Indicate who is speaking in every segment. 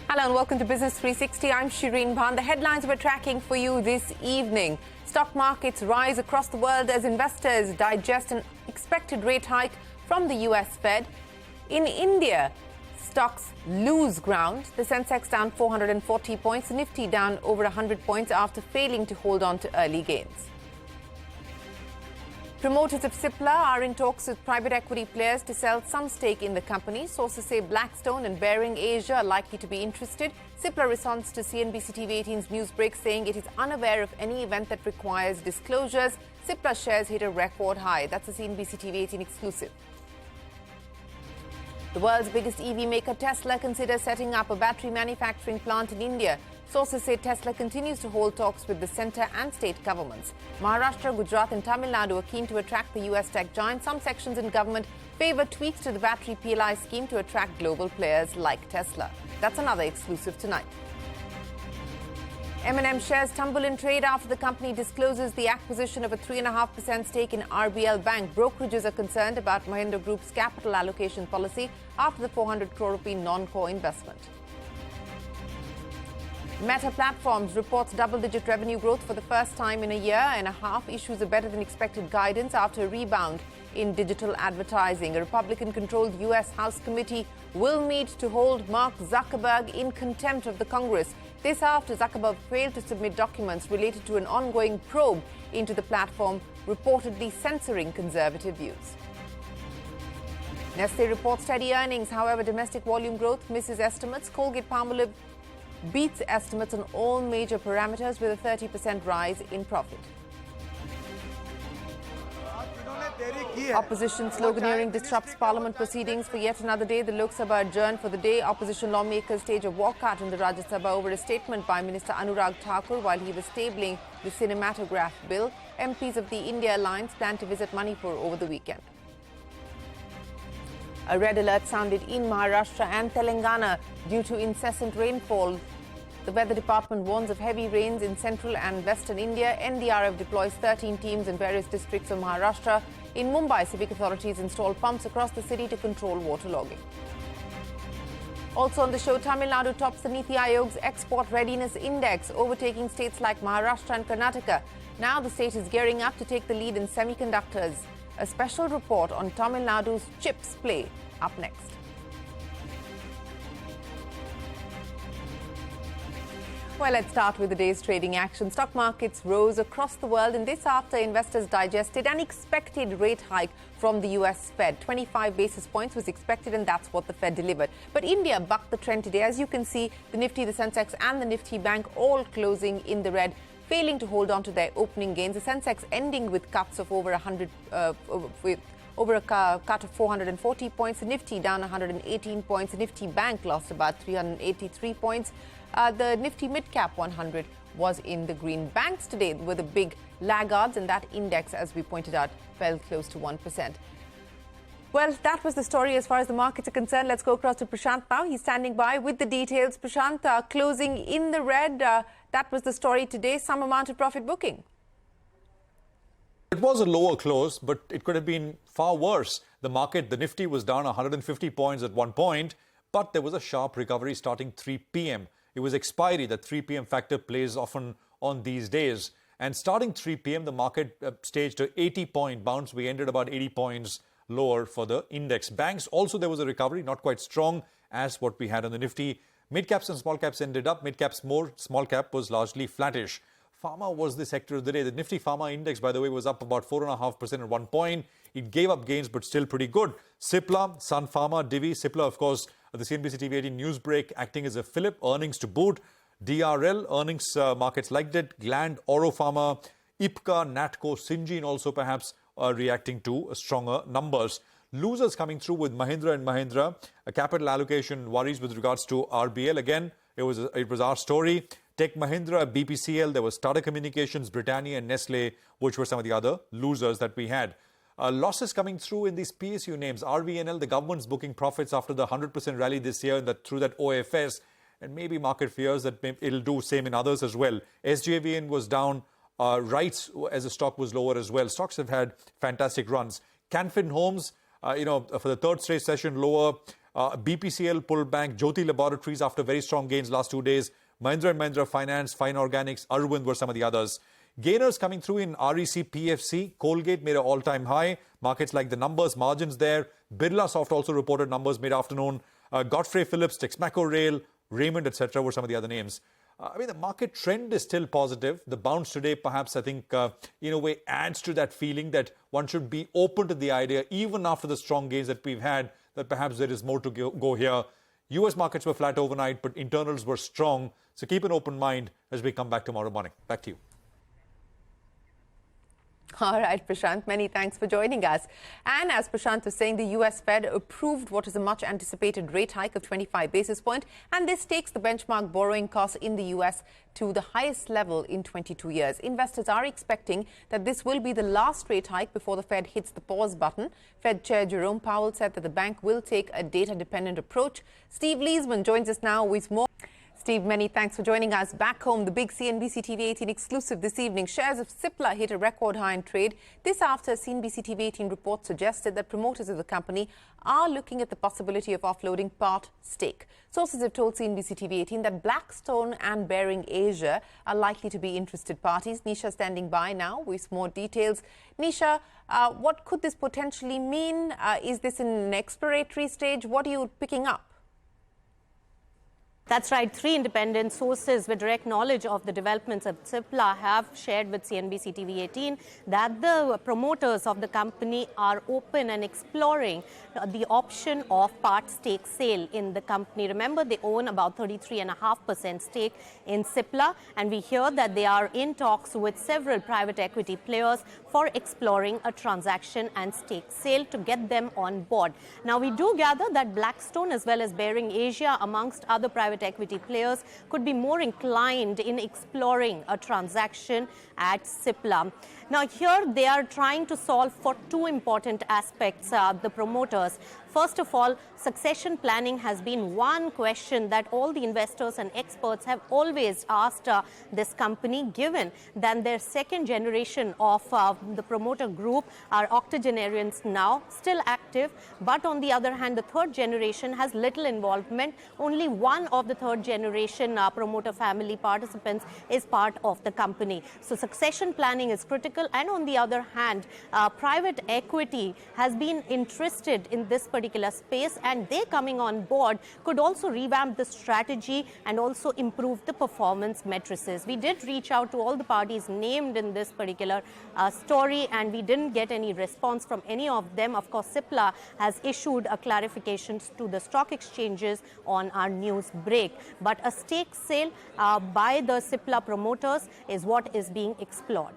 Speaker 1: Hello and welcome to Business 360. I'm Shireen Bhan. The headlines we're tracking for you this evening. Stock markets rise across the world as investors digest an expected rate hike from the US Fed. In India, stocks lose ground. The sensex down 440 points, Nifty down over 100 points after failing to hold on to early gains. Promoters of Cipla are in talks with private equity players to sell some stake in the company. Sources say Blackstone and Baring Asia are likely to be interested. Cipla responds to CNBC-TV18's news break saying it is unaware of any event that requires disclosures. Cipla shares hit a record high. That's a CNBC-TV18 exclusive. The world's biggest EV maker Tesla considers setting up a battery manufacturing plant in India. Sources say Tesla continues to hold talks with the centre and state governments. Maharashtra, Gujarat and Tamil Nadu are keen to attract the US tech giant. Some sections in government favour tweaks to the battery PLI scheme to attract global players like Tesla. That's another exclusive tonight. M&M shares tumble in trade after the company discloses the acquisition of a 3.5% stake in RBL Bank. Brokerages are concerned about Mahindra Group's capital allocation policy after the 400 crore rupee non-core investment. Meta Platforms reports double-digit revenue growth for the first time in a year and a half, issues a better-than-expected guidance after a rebound in digital advertising. A Republican-controlled U.S. House committee will meet to hold Mark Zuckerberg in contempt of the Congress. This after Zuckerberg failed to submit documents related to an ongoing probe into the platform, reportedly censoring conservative views. Nestle reports steady earnings. However, domestic volume growth misses estimates. Colgate-Palmolive beats estimates on all major parameters with a 30% rise in profit. Opposition sloganeering disrupts parliament proceedings for yet another day. The Lok Sabha adjourned for the day. Opposition lawmakers stage a walkout in the Rajya Sabha over a statement by Minister Anurag Thakur while he was tabling the cinematograph bill. MPs of the India Alliance plan to visit Manipur over the weekend. A red alert sounded in Maharashtra and Telangana due to incessant rainfall. The Weather Department warns of heavy rains in central and western India. NDRF deploys 13 teams in various districts of Maharashtra. In Mumbai, civic authorities install pumps across the city to control waterlogging. Also on the show, Tamil Nadu tops the Niti Aayog's Export Readiness Index, overtaking states like Maharashtra and Karnataka. Now the state is gearing up to take the lead in semiconductors. A special report on Tamil Nadu's chips play up next. Well, let's start with the day's trading action. Stock markets rose across the world, and this after investors digested an expected rate hike from the US Fed. 25 basis points was expected, and that's what the Fed delivered. But India bucked the trend today. As you can see, the Nifty, the Sensex and the Nifty Bank all closing in the red, failing to hold on to their opening gains. The Sensex ending with cuts of over 100, over a cut of 440 points. The Nifty down 118 points. The Nifty Bank lost about 383 points. The Nifty Mid-Cap 100 was in the green. Banks today were the big laggards, and that index, as we pointed out, fell close to 1%. Well, that was the story as far as the markets are concerned. Let's go across to Prashant now. He's standing by with the details. Prashant, closing in the red. That was the story today. Some amount of profit booking.
Speaker 2: It was a lower close, but it could have been far worse. The market, the Nifty was down 150 points at one point, but there was a sharp recovery starting 3 p.m. It was expiry. The 3 p.m. factor plays often on these days. And starting 3 p.m., the market staged a 80-point bounce. We ended about 80 points lower for the index. Banks, also there was a recovery, not quite strong as what we had on the Nifty. Mid-caps and small-caps ended up. Mid-caps more, small-cap was largely flattish. Pharma was the sector of the day. The Nifty Pharma Index, by the way, was up about 4.5% at one point. It gave up gains, but still pretty good. Cipla, Sun Pharma, Divi, Cipla, of course, the CNBC-TV18 news break acting as a fillip, earnings to boot. DRL, earnings markets liked it. Gland, Oro Pharma, Ipca, Natco, Syngene also perhaps reacting to stronger numbers. Losers coming through with Mahindra and Mahindra. Capital allocation worries with regards to RBL. Again, it was our story. Tech Mahindra, BPCL, there was Tata Communications, Britannia and Nestle, which were some of the other losers that we had. Losses coming through in these PSU names. RVNL, the government's booking profits after the 100% rally this year and through that OFS. And maybe market fears that it'll do same in others as well. SJVN was down. Rights as a stock was lower as well. Stocks have had fantastic runs. Canfin Homes, for the third straight session lower. BPCL pulled back. Jyoti Laboratories after very strong gains last 2 days. Mahindra and Mahindra Finance, Fine Organics, Arvind were some of the others. Gainers coming through in REC, PFC. Colgate made an all-time high. Markets like the numbers, margins there. Birlasoft also reported numbers mid-afternoon. Godfrey Phillips, Texmaco Rail, Raymond, etc. were some of the other names. The market trend is still positive. The bounce today, perhaps, I think, in a way adds to that feeling that one should be open to the idea, even after the strong gains that we've had, that perhaps there is more to go here. US markets were flat overnight, but internals were strong. So keep an open mind as we come back tomorrow morning. Back to you.
Speaker 1: All right, Prashant, many thanks for joining us. And as Prashant was saying, the US Fed approved what is a much anticipated rate hike of 25 basis points. And this takes the benchmark borrowing cost in the US to the highest level in 22 years. Investors are expecting that this will be the last rate hike before the Fed hits the pause button. Fed Chair Jerome Powell said that the bank will take a data-dependent approach. Steve Leesman joins us now with more. Steve, many thanks for joining us. Back home, the big CNBC-TV18 exclusive this evening. Shares of Cipla hit a record high in trade. This after a CNBC-TV18 report suggested that promoters of the company are looking at the possibility of offloading part stake. Sources have told CNBC-TV18 that Blackstone and Baring Asia are likely to be interested parties. Nisha standing by now with more details. Nisha, what could this potentially mean? Is this in an exploratory stage? What are you picking up?
Speaker 3: That's right. 3 independent sources with direct knowledge of the developments of Cipla have shared with CNBC-TV18 that the promoters of the company are open and exploring the option of part stake sale in the company. Remember, they own about 33.5% stake in Cipla, and we hear that they are in talks with several private equity players for exploring a transaction and stake sale to get them on board. Now, we do gather that Blackstone as well as Baring Asia, amongst other private equity players, could be more inclined in exploring a transaction at Cipla. Now, here they are trying to solve for 2 important aspects, the promoters. First of all, succession planning has been one question that all the investors and experts have always asked this company, given that their second generation of the promoter group are octogenarians now, still active, but on the other hand, the third generation has little involvement. Only one of the third generation promoter family participants is part of the company. So succession planning is critical, and on the other hand, private equity has been interested in this particular space, and they coming on board could also revamp the strategy and also improve the performance matrices. We did reach out to all the parties named in this particular story, and we didn't get any response from any of them. Of course, Cipla has issued a clarification to the stock exchanges on our news break. But a stake sale by the Cipla promoters is what is being explored.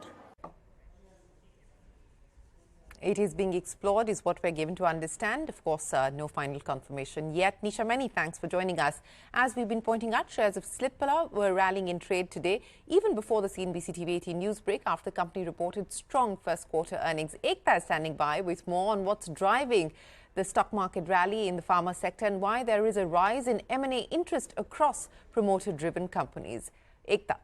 Speaker 1: It is being explored, is what we're given to understand. Of course, no final confirmation yet. Nisha, many thanks for joining us. As we've been pointing out, shares of Cipla were rallying in trade today, even before the CNBC-TV18 news break, after the company reported strong first quarter earnings. Ekta is standing by with more on what's driving the stock market rally in the pharma sector and why there is a rise in M&A interest across promoter-driven companies. Ekta.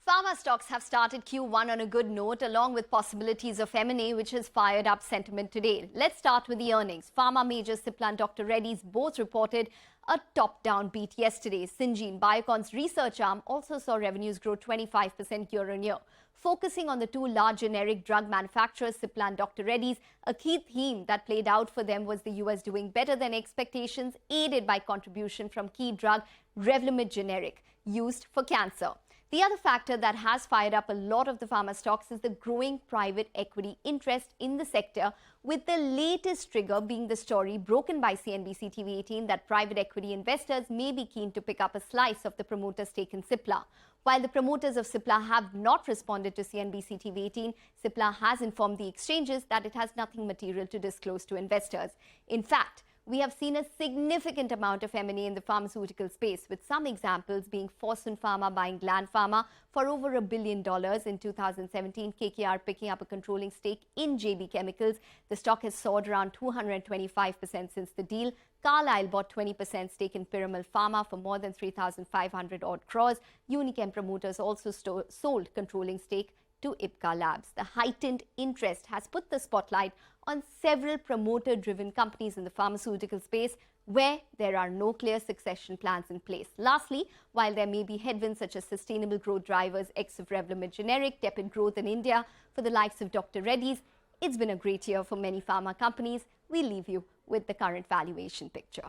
Speaker 4: Pharma stocks have started Q1 on a good note, along with possibilities of M&A, which has fired up sentiment today. Let's start with the earnings. Pharma majors Cipla and Dr. Reddy's both reported a top-down beat yesterday. Syngene, Biocon's research arm, also saw revenues grow 25% year-on-year. Focusing on the 2 large generic drug manufacturers, Cipla and Dr. Reddy's, a key theme that played out for them was the US doing better than expectations, aided by contribution from key drug Revlimid generic, used for cancer. The other factor that has fired up a lot of the pharma stocks is the growing private equity interest in the sector, with the latest trigger being the story broken by CNBC-TV18 that private equity investors may be keen to pick up a slice of the promoter stake in Cipla. While the promoters of Cipla have not responded to CNBC-TV18, Cipla has informed the exchanges that it has nothing material to disclose to investors. In fact, we have seen a significant amount of M&A in the pharmaceutical space, with some examples being Fosun Pharma buying Gland Pharma for over $1 billion in 2017, KKR picking up a controlling stake in JB Chemicals. The stock has soared around 225% since the deal. Carlyle bought 20% stake in Piramal Pharma for more than 3,500 odd crores. Unichem promoters also sold controlling stake to Ipca Labs. The heightened interest has put the spotlight on several promoter-driven companies in the pharmaceutical space where there are no clear succession plans in place. Lastly, while there may be headwinds such as sustainable growth drivers, ex of Revlimid generic, tepid growth in India for the likes of Dr. Reddy's, it's been a great year for many pharma companies. We leave you with the current valuation picture.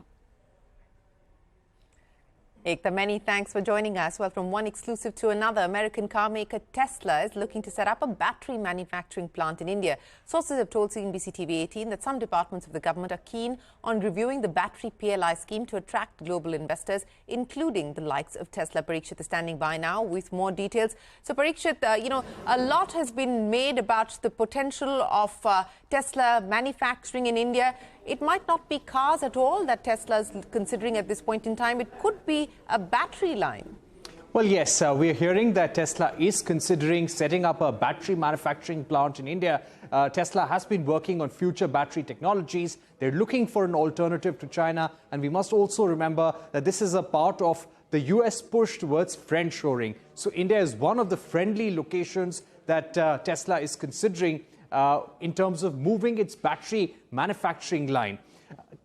Speaker 1: Ekta, many thanks for joining us. Well, from one exclusive to another, American car maker Tesla is looking to set up a battery manufacturing plant in India. Sources have told CNBC-TV18 that some departments of the government are keen on reviewing the battery PLI scheme to attract global investors, including the likes of Tesla. Parikshit is standing by now with more details. So, Parikshit, a lot has been made about the potential of Tesla manufacturing in India. It might not be cars at all that Tesla is considering at this point in time. It could be a battery line.
Speaker 5: Well, yes, we're hearing that Tesla is considering setting up a battery manufacturing plant in India. Tesla has been working on future battery technologies. They're looking for an alternative to China. And we must also remember that this is a part of the US push towards friendshoring. So India is one of the friendly locations that Tesla is considering in terms of moving its battery manufacturing line.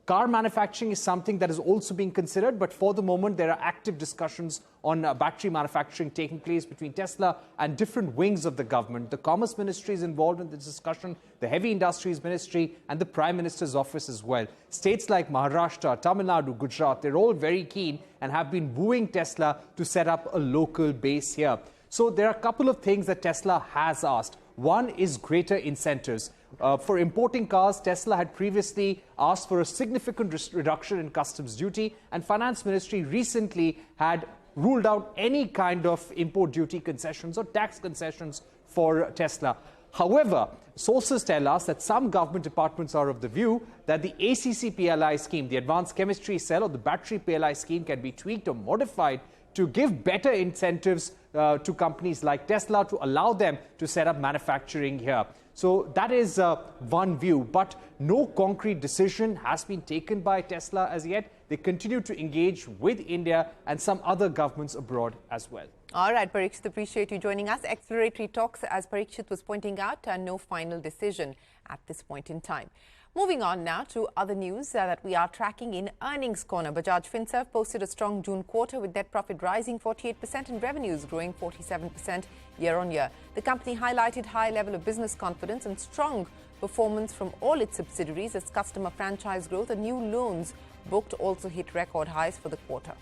Speaker 5: Car manufacturing is something that is also being considered, but for the moment there are active discussions on battery manufacturing taking place between Tesla and different wings of the government. The Commerce Ministry is involved in this discussion, the Heavy Industries Ministry and the Prime Minister's office as well. States like Maharashtra, Tamil Nadu, Gujarat, they're all very keen and have been wooing Tesla to set up a local base here. So there are a couple of things that Tesla has asked. One is greater incentives. For importing cars, Tesla had previously asked for a significant reduction in customs duty, and Finance Ministry recently had ruled out any kind of import duty concessions or tax concessions for Tesla. However, sources tell us that some government departments are of the view that the ACC PLI scheme, the Advanced Chemistry Cell or the Battery PLI scheme, can be tweaked or modified to give better incentives to companies like Tesla to allow them to set up manufacturing here. So that is one view, but no concrete decision has been taken by Tesla as yet. They continue to engage with India and some other governments abroad as well.
Speaker 1: All right, Parikshit, appreciate you joining us. Exploratory talks, as Parikshit was pointing out, no final decision at this point in time. Moving on now to other news that we are tracking in Earnings Corner. Bajaj Finserv posted a strong June quarter with net profit rising 48% and revenues growing 47% year-on-year. The company highlighted high level of business confidence and strong performance from all its subsidiaries as customer franchise growth and new loans booked also hit record highs for the quarter.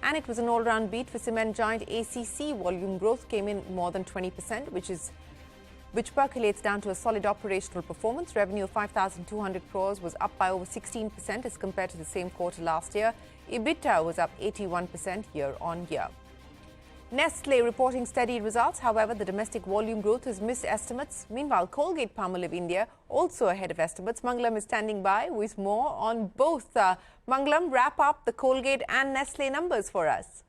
Speaker 1: And it was an all-round beat for cement giant ACC. Volume growth came in more than 20%, which percolates down to a solid operational performance. Revenue of 5,200 crores was up by over 16% as compared to the same quarter last year. EBITDA was up 81% year-on-year. Nestle reporting steady results. However, the domestic volume growth has missed estimates. Meanwhile, Colgate Palmolive India also ahead of estimates. Mangalam is standing by with more on both. Mangalam, wrap up the Colgate and Nestle numbers for us.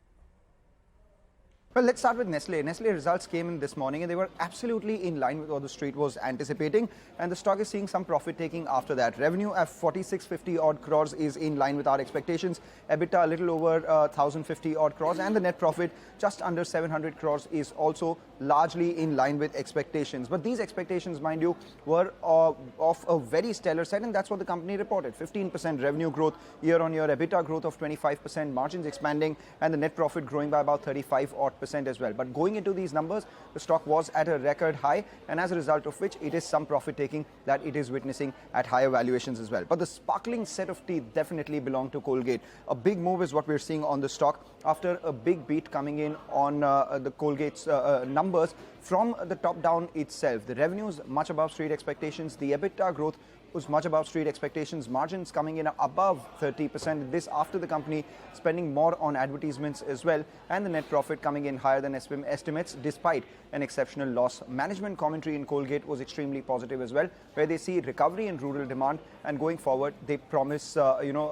Speaker 6: Well, let's start with Nestle. Nestle results came in this morning and they were absolutely in line with what the street was anticipating, and the stock is seeing some profit taking after that. Revenue at 4650 odd crores is in line with our expectations. EBITDA a little over 1050 odd crores, and the net profit just under 700 crores is also largely in line with expectations. But these expectations, mind you, were of a very stellar set, and that's what the company reported. 15% revenue growth year on year, EBITDA growth of 25%, margins expanding, and the net profit growing by about 35 odd % as well. But going into these numbers, the stock was at a record high, and as a result of which it is some profit taking that it is witnessing at higher valuations as well. But the sparkling set of teeth definitely belong to Colgate. A big move is what we're seeing on the stock after a big beat coming in on the Colgate's numbers from the top down itself. The revenues much above street expectations, the EBITDA growth was much above street expectations, margins coming in above 30%. This after the company spending more on advertisements as well, and the net profit coming in higher than estimates despite an exceptional loss. Management commentary in Colgate was extremely positive as well, where they see recovery in rural demand, and going forward they promise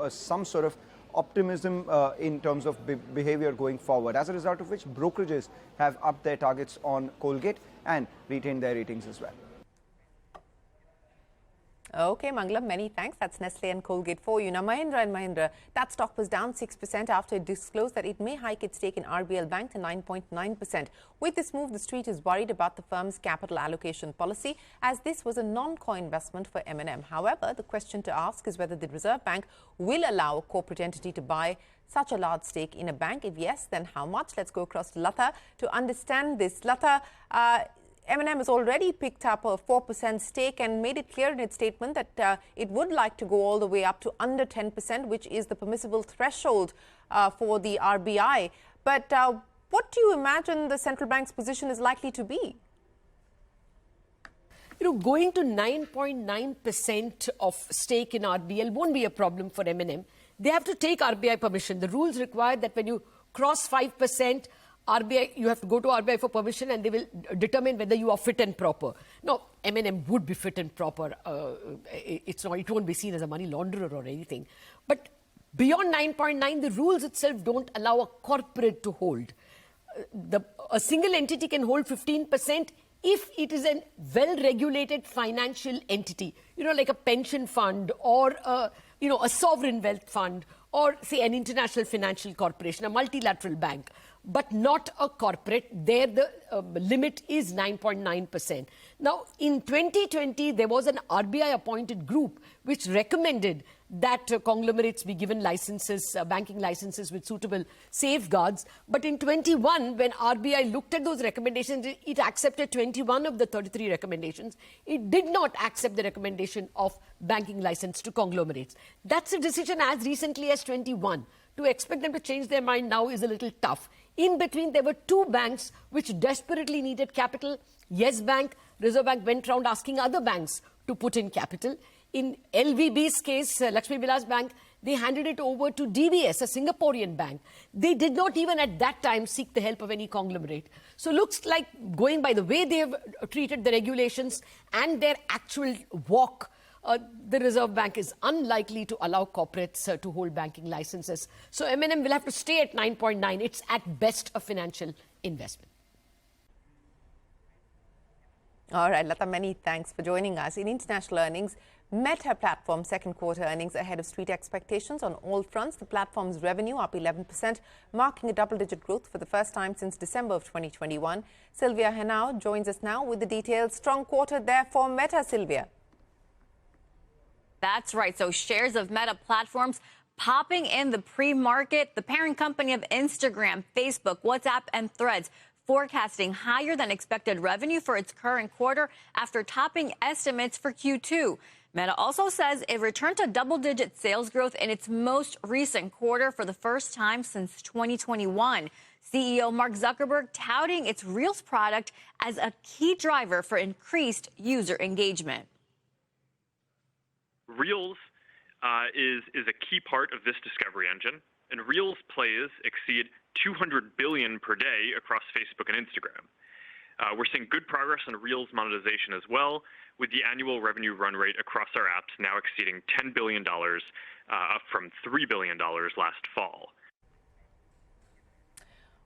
Speaker 6: some sort of optimism in terms of behavior going forward. As a result of which, brokerages have upped their targets on Colgate and retained their ratings as well.
Speaker 1: Okay, Mangalam, many thanks. That's Nestle and Colgate for you. Now, Mahindra and Mahindra, that stock was down 6% after it disclosed that it may hike its stake in RBL Bank to 9.9%. With this move, the street is worried about the firm's capital allocation policy, as this was a non-core investment for M&M. However, the question to ask is whether the Reserve Bank will allow a corporate entity to buy such a large stake in a bank. If yes, then how much? Let's go across to Lata to understand this. Lata, M&M has already picked up a 4% stake and made it clear in its statement that it would like to go all the way up to under 10%, which is the permissible threshold for the RBI. But what do you imagine the central bank's position is likely to be?
Speaker 7: Going to 9.9% of stake in RBL won't be a problem for M&M. They have to take RBI permission. The rules require that when you cross 5%, RBI, you have to go to RBI for permission, and they will determine whether you are fit and proper. Now, M&M would be fit and proper. It won't be seen as a money launderer or anything. But beyond 9.9, the rules itself don't allow a corporate to hold. A single entity can hold 15% if it is a well-regulated financial entity, like a pension fund or a sovereign wealth fund, or say an international financial corporation, a multilateral bank, but not a corporate. There the limit is 9.9%. Now, in 2020, there was an RBI-appointed group which recommended that conglomerates be given licenses, banking licenses with suitable safeguards. But in 21, when RBI looked at those recommendations, it accepted 21 of the 33 recommendations. It did not accept the recommendation of banking license to conglomerates. That's a decision as recently as 21. To expect them to change their mind now is a little tough. In between, there were two banks which desperately needed capital. Yes Bank, Reserve Bank went round asking other banks to put in capital. In LVB's case, Lakshmi Vilas Bank, they handed it over to DBS, a Singaporean bank. They did not even at that time seek the help of any conglomerate. So looks like, going by the way they have treated the regulations and their actual walk, the Reserve Bank is unlikely to allow corporates to hold banking licenses. So M&M will have to stay at 9.9. It's at best a financial investment.
Speaker 1: All right, Lata, many thanks for joining us. In international earnings, Meta platform second quarter earnings ahead of street expectations on all fronts. The platform's revenue up 11%, marking a double-digit growth for the first time since December of 2021. Sylvia Henao joins us now with the details. Strong quarter there for Meta, Sylvia.
Speaker 8: That's right. So shares of Meta platforms popping in the pre-market. The parent company of Instagram, Facebook, WhatsApp, and Threads forecasting higher than expected revenue for its current quarter after topping estimates for Q2. Meta also says it returned to double-digit sales growth in its most recent quarter for the first time since 2021. CEO Mark Zuckerberg touting its Reels product as a key driver for increased user engagement.
Speaker 9: Reels is a key part of this discovery engine, and Reels plays exceed 200 billion per day across Facebook and Instagram. We're seeing good progress on Reels monetization as well, with the annual revenue run rate across our apps now exceeding $10 billion, up from $3 billion last fall.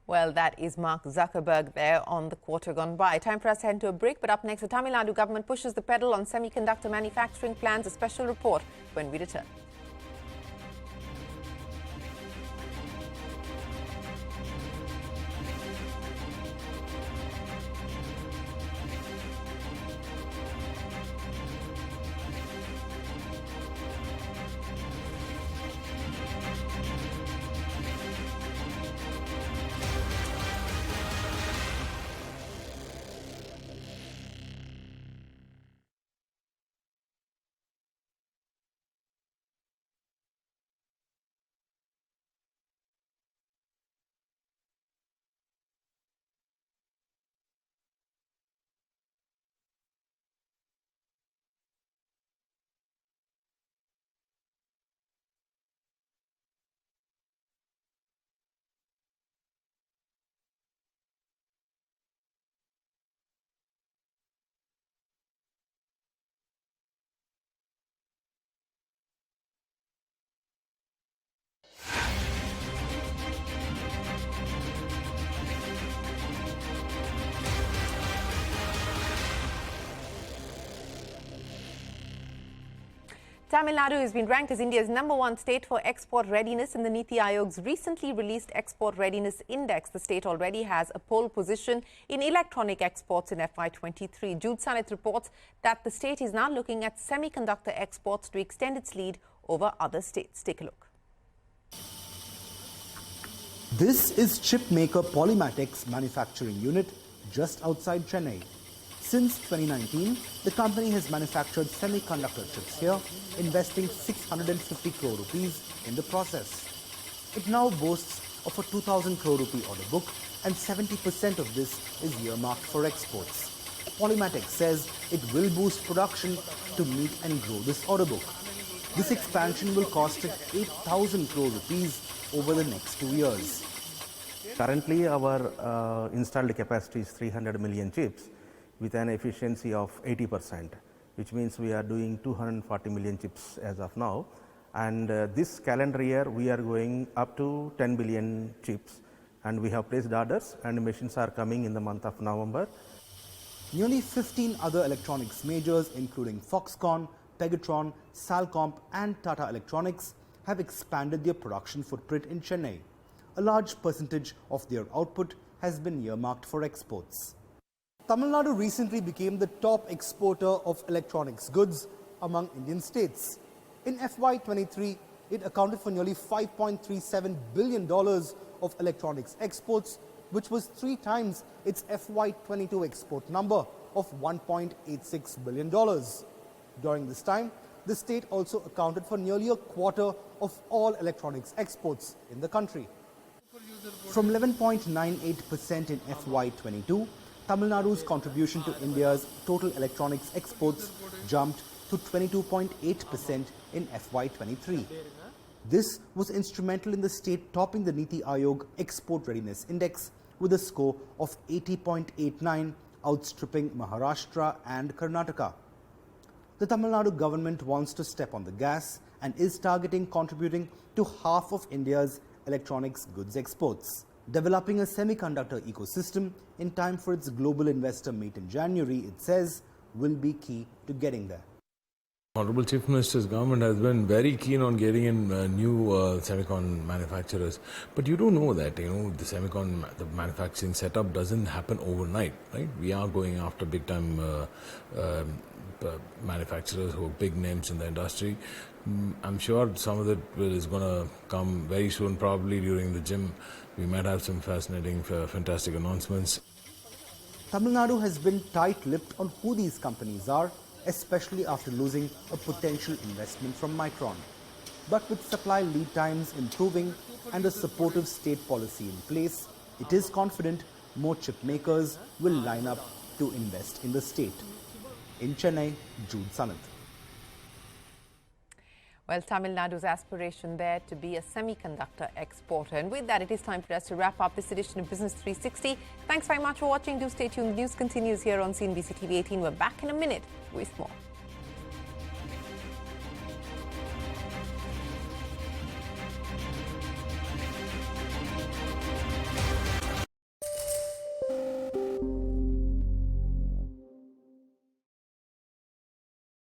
Speaker 1: Well, that is Mark Zuckerberg there on the quarter gone by. Time for us to head to a break, but up next, the Tamil Nadu government pushes the pedal on semiconductor manufacturing plans. A special report when we return. Tamil Nadu has been ranked as India's #1 state for export readiness in the Niti Aayog's recently released Export Readiness Index. The state already has a pole position in electronic exports in FY23. Jude Sanith reports that the state is now looking at semiconductor exports to extend its lead over other states. Take a look.
Speaker 10: This is chip maker Polymatic's manufacturing unit just outside Chennai. Since 2019, the company has manufactured semiconductor chips here, investing 650 crore rupees in the process. It now boasts of a 2,000 crore rupee order book, and 70% of this is earmarked for exports. Polymatic says it will boost production to meet and grow this order book. This expansion will cost it 8,000 crore rupees over the next 2 years.
Speaker 11: Currently, our installed capacity is 300 million chips, with an efficiency of 80%, which means we are doing 240 million chips as of now. And this calendar year, we are going up to 10 billion chips. And we have placed orders, and machines are coming in the month of November.
Speaker 10: Nearly 15 other electronics majors, including Foxconn, Pegatron, Salcomp, and Tata Electronics, have expanded their production footprint in Chennai. A large percentage of their output has been earmarked for exports. Tamil Nadu recently became the top exporter of electronics goods among Indian states. In FY23, it accounted for nearly $5.37 billion of electronics exports, which was 3 times its FY22 export number of $1.86 billion. During this time, the state also accounted for nearly a quarter of all electronics exports in the country. From 11.98% in FY22, Tamil Nadu's contribution to India's total electronics exports jumped to 22.8% in FY23. This was instrumental in the state topping the Niti Aayog Export Readiness Index with a score of 80.89, outstripping Maharashtra and Karnataka. The Tamil Nadu government wants to step on the gas and is targeting contributing to half of India's electronics goods exports. Developing a semiconductor ecosystem in time for its global investor meet in January, it says, will be key to getting there.
Speaker 12: Honorable Chief Minister's government has been very keen on getting in new semicon manufacturers, but you don't know that, the manufacturing setup doesn't happen overnight, right? We are going after big time manufacturers who are big names in the industry. I'm sure some of it is going to come very soon, probably during the gym. We might have some fascinating, fantastic announcements.
Speaker 10: Tamil Nadu has been tight-lipped on who these companies are, especially after losing a potential investment from Micron. But with supply lead times improving and a supportive state policy in place, it is confident more chip makers will line up to invest in the state. In Chennai, Jude Sanith.
Speaker 1: Well, Tamil Nadu's aspiration there to be a semiconductor exporter. And with that, it is time for us to wrap up this edition of Business 360. Thanks very much for watching. Do stay tuned. The news continues here on CNBC-TV18. We're back in a minute with more.